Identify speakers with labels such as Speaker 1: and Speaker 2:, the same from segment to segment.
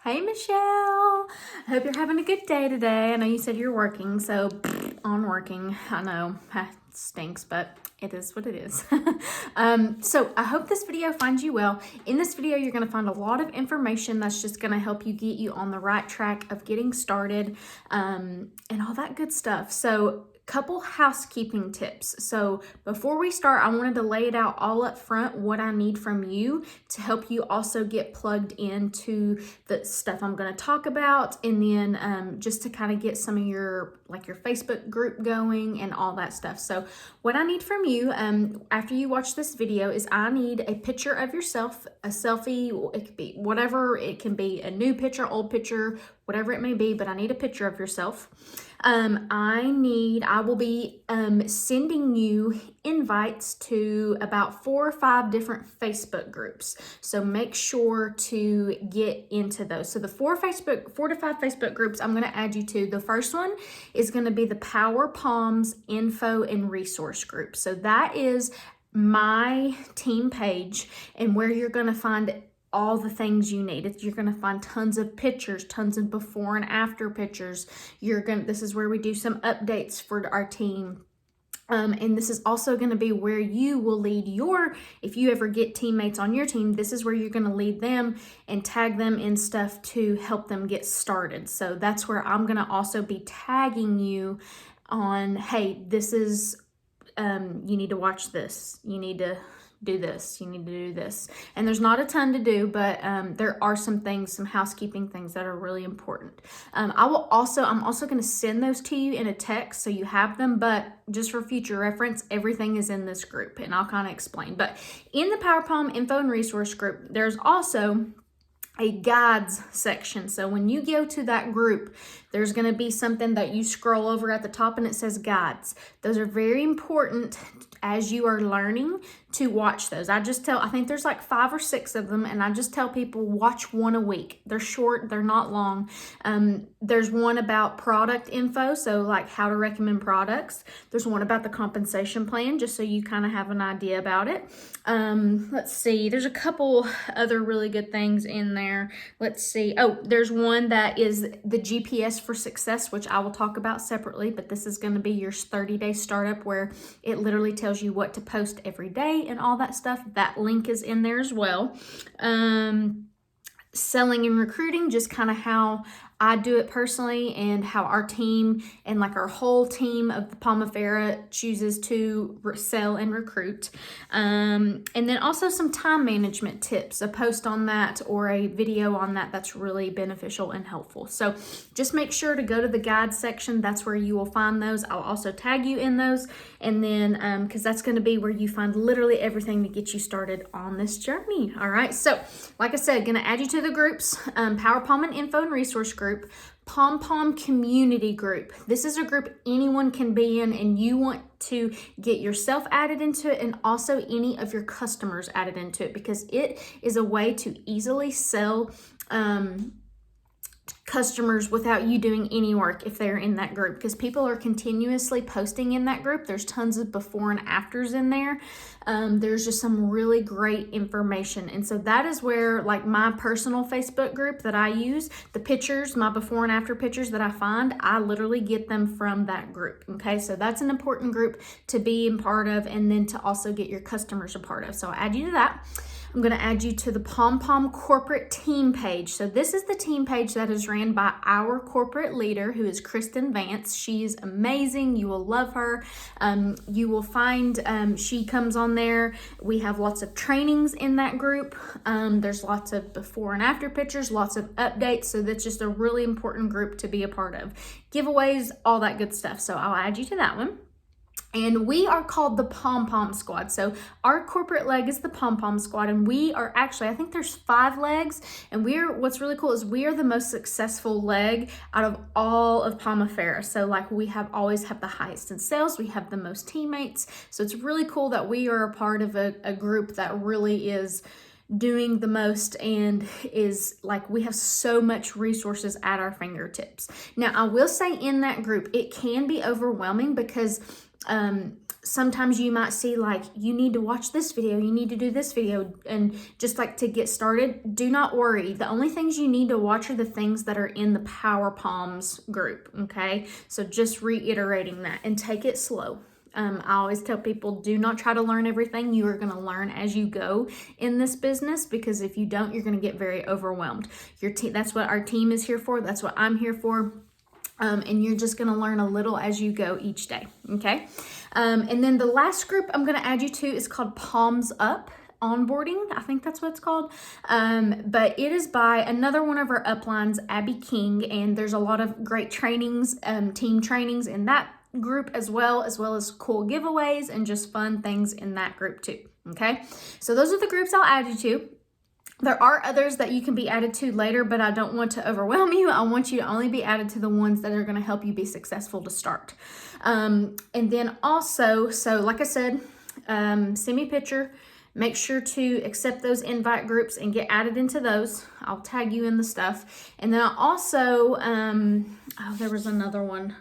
Speaker 1: Hey, Michelle. I hope you're having a good day today. I know you said you're working, so on working. I know it stinks, but it is what it is. So I hope this video finds you well. In this video, you're going to find a lot of information that's just going to help you get you on the right track of getting started and all that good stuff. So couple housekeeping tips. So before we start, I wanted to lay it out all up front what I need from you to help you also get plugged into the stuff I'm going to talk about, and then just to kind of get some of your Facebook group going and all that stuff. So what I need from you after you watch this video is I need a picture of yourself, a selfie. It could be whatever, it can be a new picture, old picture, whatever it may be, but I need a picture of yourself. I will be sending you invites to about 4 or 5 different Facebook groups. So make sure to get into those. So the 4 to 5 Facebook groups I'm going to add you to. The first one is going to be the Power Palms Info and Resource Group. So that is my team page and where you're going to find all the things you need. You're going to find tons of pictures, tons of before and after pictures. This is where we do some updates for our team. And this is also going to be where you will lead if you ever get teammates on your team, this is where you're going to lead them and tag them in stuff to help them get started. So that's where I'm going to also be tagging you on, hey, this is, you need to watch this. You need to do this, you need to do this. And there's not a ton to do, but there are some housekeeping things that are really important. I'm also going to send those to you in a text so you have them, but just for future reference, everything is in this group and I'll kind of explain. But in the Power Palm Info and Resource Group, there's also a guides section. So when you go to that group, there's going to be something that you scroll over at the top and it says guides. Those are very important as you are learning to watch those. I think there's like 5 or 6 of them, and I just tell people watch one a week. They're short, they're not long. There's one about product info, so like how to recommend products. There's one about the compensation plan, just so you kind of have an idea about it. Let's see, there's a couple other really good things in there. Let's see. Oh, there's one that is the GPS for success, which I will talk about separately, but this is going to be your 30-day startup where it literally tells you what to post every day and all that stuff. That link is in there as well. Selling and recruiting, just kind of how I do it personally and how our team and like our whole team of the Palmafera chooses to sell and recruit. And then also some time management tips, a post on that or a video on that that's really beneficial and helpful. So just make sure to go to the guide section. That's where you will find those. I'll also tag you in those. And then, because that's going to be where you find literally everything to get you started on this journey. All right. So like I said, going to add you to the groups, Power Palm and Info and Resource Group, Pom Pom Community Group. This is a group anyone can be in, and you want to get yourself added into it and also any of your customers added into it, because it is a way to easily sell customers without you doing any work if they're in that group, because people are continuously posting in that group. There's tons of before and afters in there. There's just some really great information. And so that is where, like, my personal Facebook group that I use, the pictures, my before and after pictures that I find, I literally get them from that group. Okay, so that's an important group to be in part of, and then to also get your customers a part of. So I'll add you to that. I'm going to add you to the Pom Pom corporate team page. So this is the team page that is ran by our corporate leader, who is Kristen Vance. She's amazing. You will love her. You will find she comes on there. We have lots of trainings in that group. There's lots of before and after pictures, lots of updates. So that's just a really important group to be a part of. Giveaways, all that good stuff. So I'll add you to that one. And we are called the Pom Pom Squad. So our corporate leg is the Pom Pom Squad, and we are actually, I think there's 5 legs, and what's really cool is we are the most successful leg out of all of Palmafera. So like we always have the highest in sales, we have the most teammates. So it's really cool that we are a part of a group that really is doing the most, and is like, we have so much resources at our fingertips. Now I will say in that group, it can be overwhelming because sometimes you might see like, you need to watch this video, you need to do this video, and just like to get started, do not worry. The only things you need to watch are the things that are in the Power Palms group, okay? So just reiterating that, and take it slow. I always tell people, do not try to learn everything. You are going to learn as you go in this business, because if you don't, you're going to get very overwhelmed. That's what our team is here for. That's what I'm here for. And you're just going to learn a little as you go each day. Okay. And then the last group I'm going to add you to is called Palms Up Onboarding. I think that's what it's called. But it is by another one of our uplines, Abby King. And there's a lot of great trainings, team trainings in that group as well as cool giveaways and just fun things in that group too. Okay. So those are the groups I'll add you to. There are others that you can be added to later, but I don't want to overwhelm you. I want you to only be added to the ones that are going to help you be successful to start. And then also, so like I said, send me a picture. Make sure to accept those invite groups and get added into those. I'll tag you in the stuff. And then I also, there was another one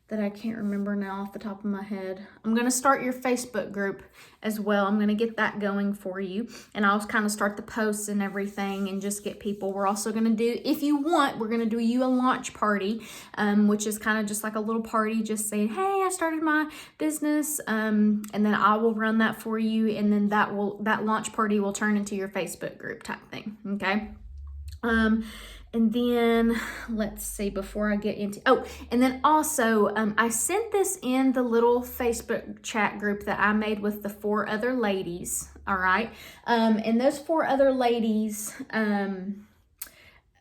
Speaker 1: that I can't remember now off the top of my head. I'm going to start your Facebook group as well. I'm going to get that going for you. And I'll kind of start the posts and everything and just get people. We're also going to do, if you want, we're going to do you a launch party, which is kind of just like a little party, just saying, hey, I started my business. And then I will run that for you. And then that launch party will turn into your Facebook group type thing. Okay. And then let's see, before I get into, and then also I sent this in the little Facebook chat group that I made with the 4 other ladies. All right. And those 4 other ladies, but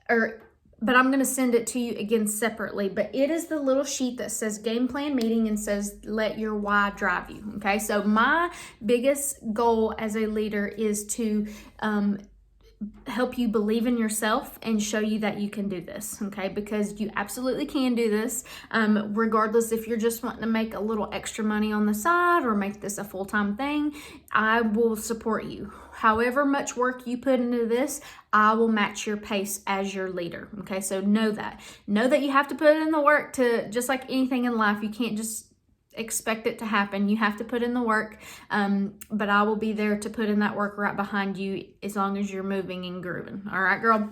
Speaker 1: I'm going to send it to you again separately, but it is the little sheet that says game plan meeting and says, let your why drive you. Okay. So my biggest goal as a leader is to, help you believe in yourself and show you that you can do this, okay? Because you absolutely can do this, regardless if you're just wanting to make a little extra money on the side or make this a full-time thing. I will support you. However much work you put into this, I will match your pace as your leader, okay? So know that you have to put in the work to, just like anything in life, you can't just expect it to happen. You have to put in the work, but I will be there to put in that work right behind you as long as you're moving and grooving. All right, girl.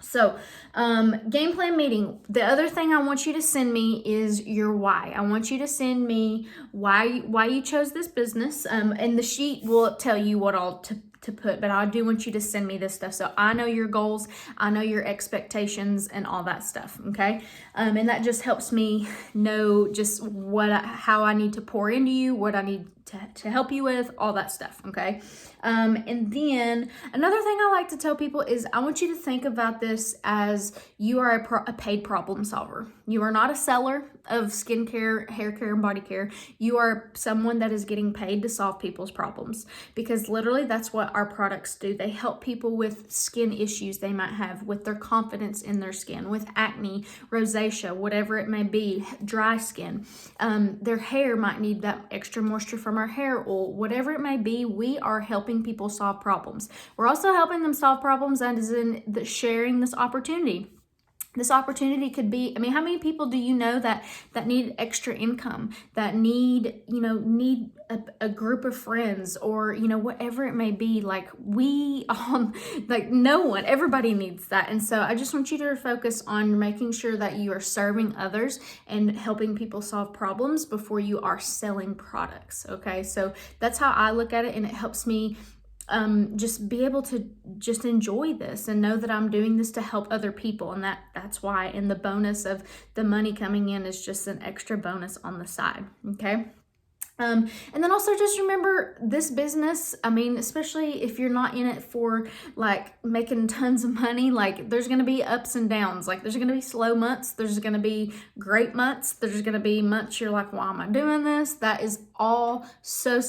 Speaker 1: So, game plan meeting. The other thing I want you to send me is your why. I want you to send me why you chose this business. And the sheet will tell you what all to put, but I do want you to send me this stuff. So I know your goals, I know your expectations and all that stuff. Okay. And that just helps me know just how I need to pour into you, what I need to help you with, all that stuff. Okay. And then another thing I like to tell people is I want you to think about this as you are a paid problem solver. You are not a seller of skincare, hair care, and body care. You are someone that is getting paid to solve people's problems, because literally that's what our products do. They help people with skin issues they might have, with their confidence in their skin, with acne, rosacea, whatever it may be, dry skin. Their hair might need that extra moisture from our hair oil, whatever it may be. We are helping people solve problems. We're also helping them solve problems and is in sharing this opportunity. This opportunity could be, I mean, how many people do you know that need extra income, that need a group of friends, or, whatever it may be? Like no one, everybody needs that. And so I just want you to focus on making sure that you are serving others and helping people solve problems before you are selling products. Okay. So that's how I look at it. And it helps me just be able to just enjoy this and know that I'm doing this to help other people. And that's why. And the bonus of the money coming in is just an extra bonus on the side. Okay. And then also just remember this business, I mean, especially if you're not in it for like making tons of money, like there's going to be ups and downs. Like there's going to be slow months. There's going to be great months. There's going to be months you're like, why am I doing this? That is all so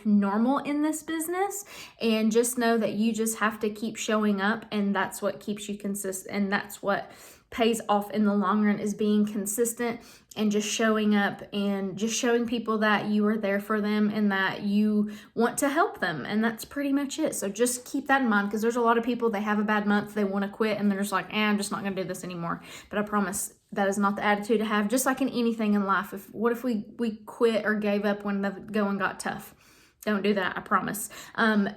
Speaker 1: normal in this business. And just know that you just have to keep showing up, and that's what keeps you consistent. And that's what pays off in the long run, is being consistent and just showing up and just showing people that you are there for them and that you want to help them. And that's pretty much it. So just keep that in mind, because there's a lot of people, they have a bad month, they want to quit, and they're just like, I'm just not going to do this anymore. But I promise, That is not the attitude to have, just like in anything in life. What if we quit or gave up when the going got tough? Don't do that, I promise.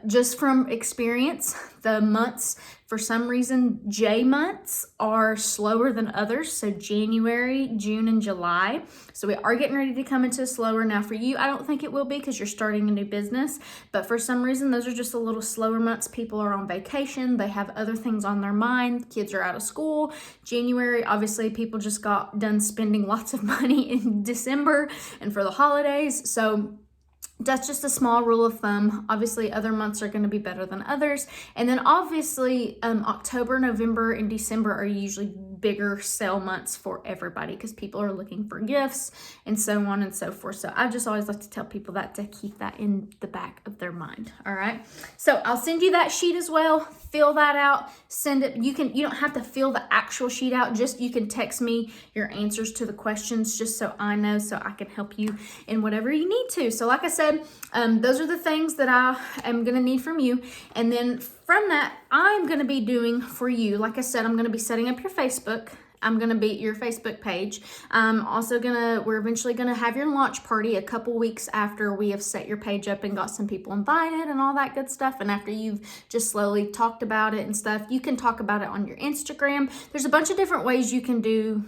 Speaker 1: Just from experience, the months, for some reason, J months are slower than others. So January, June, and July. So we are getting ready to come into slower. Now for you, I don't think it will be because you're starting a new business. But for some reason, those are just a little slower months. People are on vacation. They have other things on their mind. Kids are out of school. January, obviously, people just got done spending lots of money in December and for the holidays. So that's just a small rule of thumb. Obviously, other months are going to be better than others. And then obviously, October, November, and December are usually bigger sale months for everybody because people are looking for gifts and so on and so forth. So I just always like to tell people that to keep that in the back of their mind. All right. So I'll send you that sheet as well. Fill that out. Send it. You don't have to fill the actual sheet out. Just you can text me your answers to the questions just so I know, so I can help you in whatever you need to. So like I said, those are the things that I am going to need from you. And then from that, I'm going to be doing for you, like I said, I'm going to be setting up your Facebook. I'm going to be your Facebook page. We're eventually going to have your launch party a couple weeks after we have set your page up and got some people invited and all that good stuff. And after you've just slowly talked about it and stuff, you can talk about it on your Instagram. There's a bunch of different ways you can do,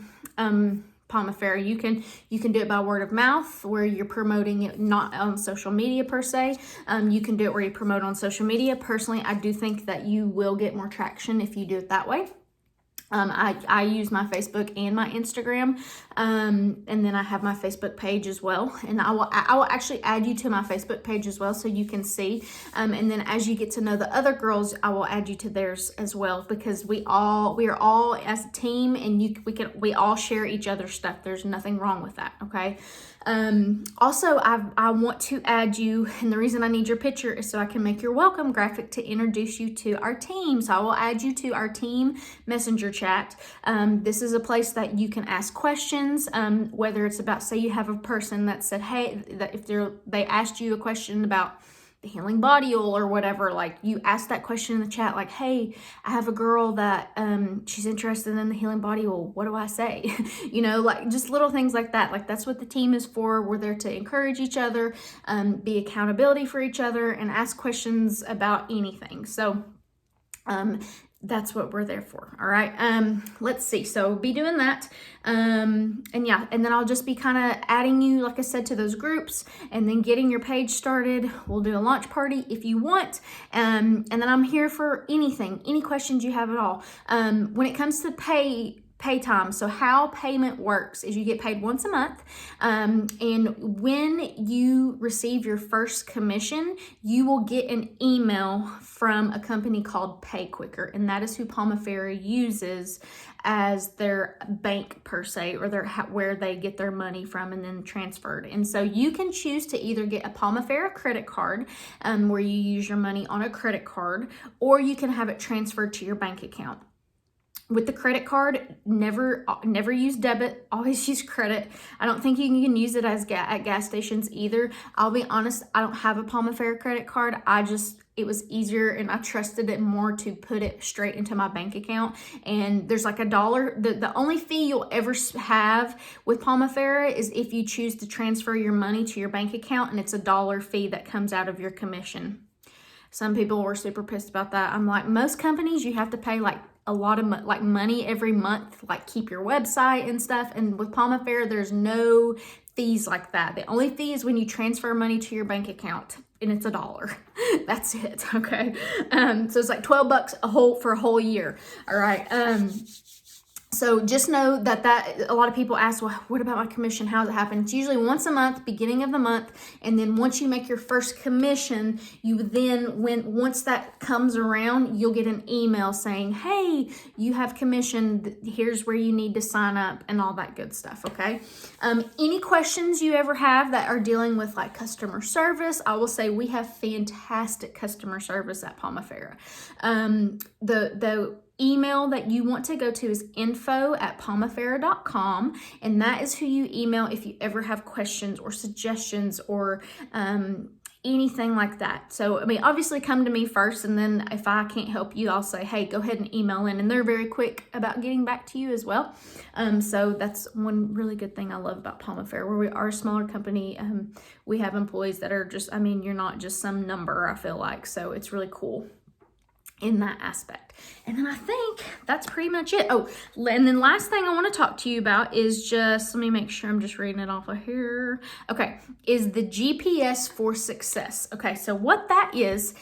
Speaker 1: Pomifera. You can do it by word of mouth where you're promoting it not on social media per se. You can do it where you promote on social media. Personally, I do think that you will get more traction if you do it that way. I use my Facebook and my Instagram, and then I have my Facebook page as well. And I will actually add you to my Facebook page as well, so you can see. And then as you get to know the other girls, I will add you to theirs as well, because we are all as a team, and we all share each other's stuff. There's nothing wrong with that. Okay. Also, I want to add you, and the reason I need your picture is so I can make your welcome graphic to introduce you to our team. So I will add you to our team messenger chat. This is a place that you can ask questions, whether it's about, say you have a person that said, hey, that if they asked you a question about the Healing Body Oil or whatever, like you ask that question in the chat, like, hey, I have a girl that she's interested in the Healing Body Oil. What do I say? Like just little things like that. Like that's what the team is for. We're there to encourage each other, be accountability for each other, and ask questions about anything. So that's what we're there for. All right. Let's see. So be doing that. And then I'll just be kind of adding you, like I said, to those groups, and then getting your page started. We'll do a launch party if you want. And then I'm here for anything, any questions you have at all. When it comes to pay time. So how payment works is you get paid once a month. And when you receive your first commission, you will get an email from a company called PayQuicker. And that is who Pomifera uses as their bank per se, or where they get their money from and then transferred. And so you can choose to either get a Pomifera credit card, where you use your money on a credit card, or you can have it transferred to your bank account. With the credit card, never use debit, always use credit. I don't think you can use it as at gas stations either. I'll be honest, I don't have a Pomifera credit card. It was easier and I trusted it more to put it straight into my bank account. And there's like $1. The only fee you'll ever have with Pomifera is if you choose to transfer your money to your bank account, and it's $1 fee that comes out of your commission. Some people were super pissed about that. I'm like, most companies you have to pay like a lot of money every month, like keep your website and stuff. And with Pomifera, there's no fees like that. The only fee is when you transfer money to your bank account, and it's $1. That's it. Okay. So it's like $12 for a whole year. All right. So just know that a lot of people ask, well, what about my commission? How does it happen? It's usually once a month, beginning of the month. And then once you make your first commission, once that comes around, you'll get an email saying, hey, you have commission. Here's where you need to sign up and all that good stuff. Okay. Any questions you ever have that are dealing with like customer service, I will say we have fantastic customer service at Pomifera. The email that you want to go to is info@pomifera.com, and that is who you email if you ever have questions or suggestions or anything like that. So, I mean, obviously come to me first, and then if I can't help you, I'll say, hey, go ahead and email in, and they're very quick about getting back to you as well. So that's one really good thing I love about Palmafera, where we are a smaller company. We have employees that are just, I mean, you're not just some number, I feel like. So it's really cool in that aspect. And then I think that's pretty much it. Oh, and then last thing I want to talk to you about is just, let me make sure I'm just reading it off of here. Okay, is the GPS for Success. Okay, so what that is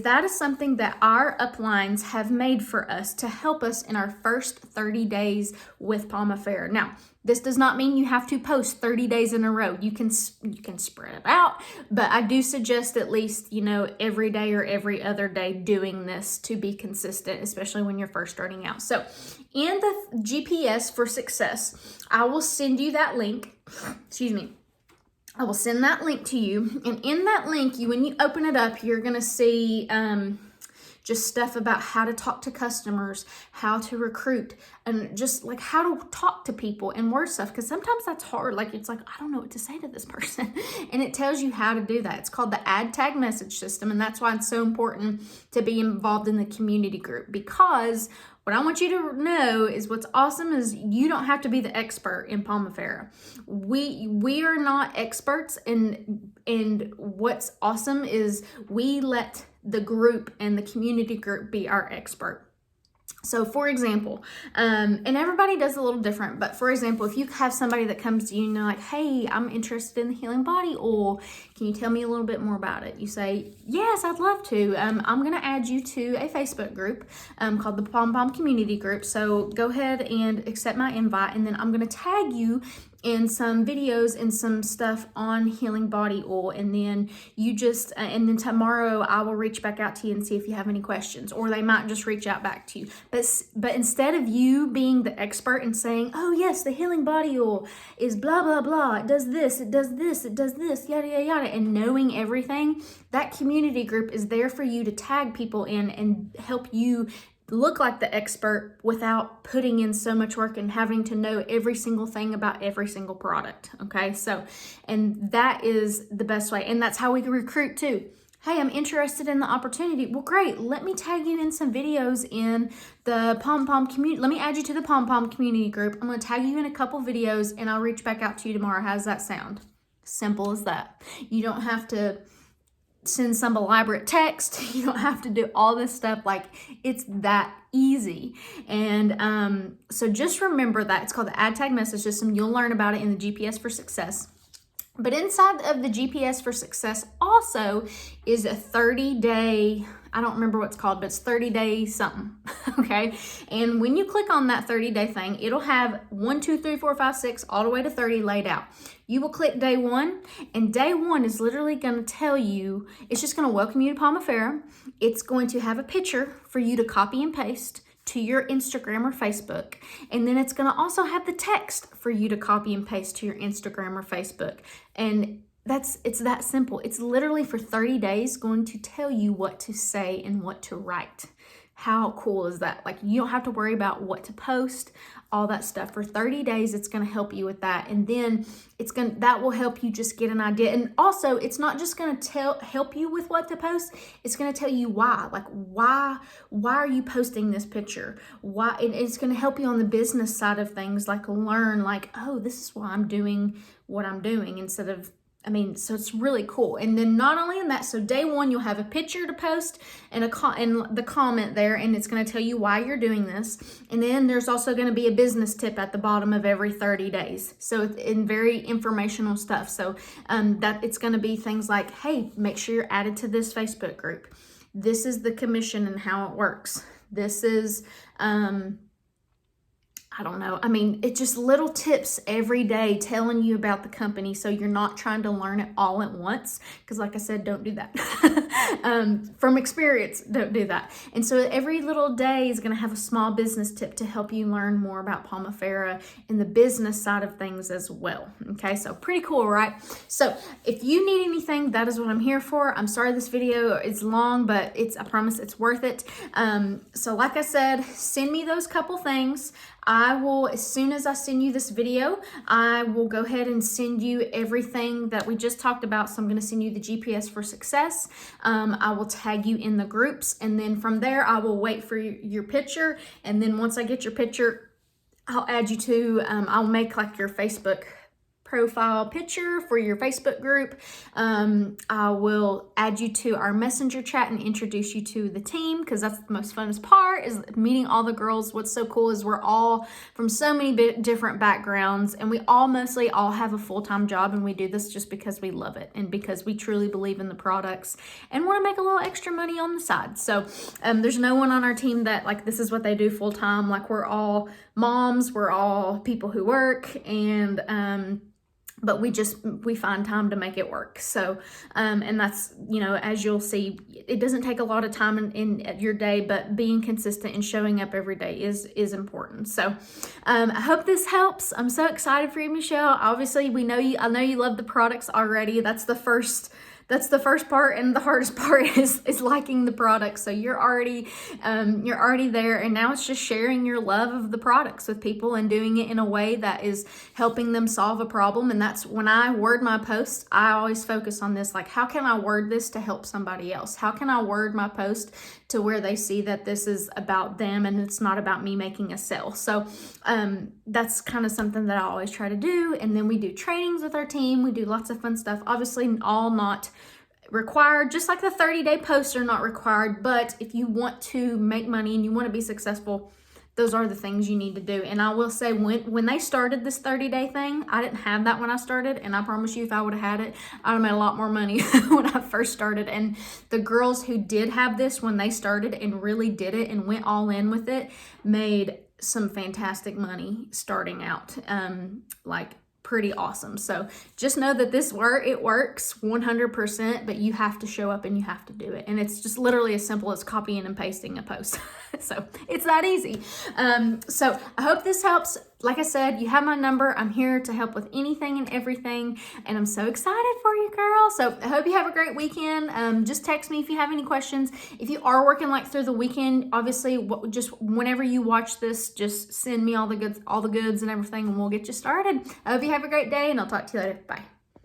Speaker 1: that is something that our uplines have made for us to help us in our first 30 days with Palmafera. Now, this does not mean you have to post 30 days in a row. You can spread it out, but I do suggest at least, you know, every day or every other day doing this to be consistent, especially when you're first starting out. So in the GPS for Success, I will send you that link. Excuse me. I will send that link to you. And in that link, when you open it up, you're going to see just stuff about how to talk to customers, how to recruit, and just like how to talk to people and word stuff. Because sometimes that's hard. Like, it's like, I don't know what to say to this person. And it tells you how to do that. It's called the Ad Tag Message System. And that's why it's so important to be involved in the community group, because what I want you to know is what's awesome is you don't have to be the expert in Palmafera. We are not experts, and what's awesome is we let the group and the community group be our expert. So for example, and everybody does a little different, but for example, if you have somebody that comes to you and they're like, hey, I'm interested in the Healing Body Oil, can you tell me a little bit more about it? You say, yes, I'd love to. I'm going to add you to a Facebook group called the Pom Pom Community Group. So go ahead and accept my invite, and then I'm going to tag you in some videos and some stuff on Healing Body Oil, and then you just and then tomorrow I will reach back out to you and see if you have any questions, or they might just reach out back to you. But instead of you being the expert and saying, oh yes, the Healing Body Oil is blah blah blah, it does this, it does this, it does this, yada yada yada, and knowing everything, that community group is there for you to tag people in and help you look like the expert without putting in so much work and having to know every single thing about every single product. Okay, so, and that is the best way, and that's how we recruit too. Hey, I'm interested in the opportunity. Well, great. Let me tag you in some videos in the Pom Pom community. Let me add you to the Pom Pom community group. I'm going to tag you in a couple videos, and I'll reach back out to you tomorrow. How does that sound? Simple as that. You don't have to send some elaborate text. You don't have to do all this stuff. Like, it's that easy. And so just remember that it's called the Ad Tag Message System. You'll learn about it in the GPS for Success. But inside of the GPS for Success also is a 30-day, I don't remember what it's called, but it's 30-day something, okay? And when you click on that 30-day thing, it'll have 1, 2, 3, 4, 5, 6, all the way to 30 laid out. You will click day 1, and day 1 is literally going to tell you, it's just going to welcome you to Palmafera. It's going to have a picture for you to copy and paste to your Instagram or Facebook. And then it's going to also have the text for you to copy and paste to your Instagram or Facebook. And it's that simple. It's literally for 30 days going to tell you what to say and what to write. How cool is that? Like, you don't have to worry about what to post, all that stuff. For 30 days, it's going to help you with that. And then that will help you just get an idea. And also, it's not just going to help you with what to post. It's going to tell you why. Like, why are you posting this picture? Why? And it's going to help you on the business side of things, like learn, like, oh, this is why I'm doing what I'm doing, instead of, so it's really cool. And then not only in that, so day 1, you'll have a picture to post and and the comment there, and it's going to tell you why you're doing this. And then there's also going to be a business tip at the bottom of every 30 days. So it's in very informational stuff. So that it's going to be things like, hey, make sure you're added to this Facebook group. This is the commission and how it works. This is, I don't know. It's just little tips every day telling you about the company, so you're not trying to learn it all at once. Because like I said, don't do that. From experience, don't do that. And so every little day is going to have a small business tip to help you learn more about Palmafera and the business side of things as well. Okay, so pretty cool, right? So if you need anything, that is what I'm here for. I'm sorry this video is long, but I promise it's worth it. So like I said, send me those couple things. I I will, as soon as I send you this video, I will go ahead and send you everything that we just talked about. So I'm going to send you the GPS for success. I will tag you in the groups, and then from there I will wait for your picture, and then once I get your picture, I'll add you to, I'll make like your Facebook profile picture for your Facebook group. I will add you to our messenger chat and introduce you to the team, because that's the most funnest part, is meeting all the girls. What's so cool is we're all from so many different backgrounds, and we all mostly all have a full-time job, and we do this just because we love it and because we truly believe in the products and want to make a little extra money on the side. So there's no one on our team that like this is what they do full-time. Like, we're all moms, we're all people who work, and but we find time to make it work. So, and that's, you know, as you'll see, it doesn't take a lot of time in your day, but being consistent and showing up every day is important. So, I hope this helps. I'm so excited for you, Michelle. Obviously, I know you love the products already. That's the first part, and the hardest part is liking the product. So you're already there, and now it's just sharing your love of the products with people and doing it in a way that is helping them solve a problem. And that's when I word my posts, I always focus on this, like, how can I word this to help somebody else? How can I word my post to where they see that this is about them and it's not about me making a sale? So that's kind of something that I always try to do. And then we do trainings with our team. We do lots of fun stuff, obviously all not required, just like the 30-day posts are not required. But if you want to make money and you want to be successful, those are the things you need to do. And I will say, when they started this 30-day thing, I didn't have that when I started, and I promise you, if I would have had it, I'd have made a lot more money when I first started. And the girls who did have this when they started and really did it and went all in with it made some fantastic money starting out, like pretty awesome. So just know that it works 100%, but you have to show up and you have to do it. And it's just literally as simple as copying and pasting a post. So it's that easy. So I hope this helps. Like I said, you have my number. I'm here to help with anything and everything, and I'm so excited for you, girl. So I hope you have a great weekend. Just text me if you have any questions. If you are working like through the weekend, obviously, just whenever you watch this, just send me all the goods and everything, and we'll get you started. I hope you have a great day, and I'll talk to you later. Bye.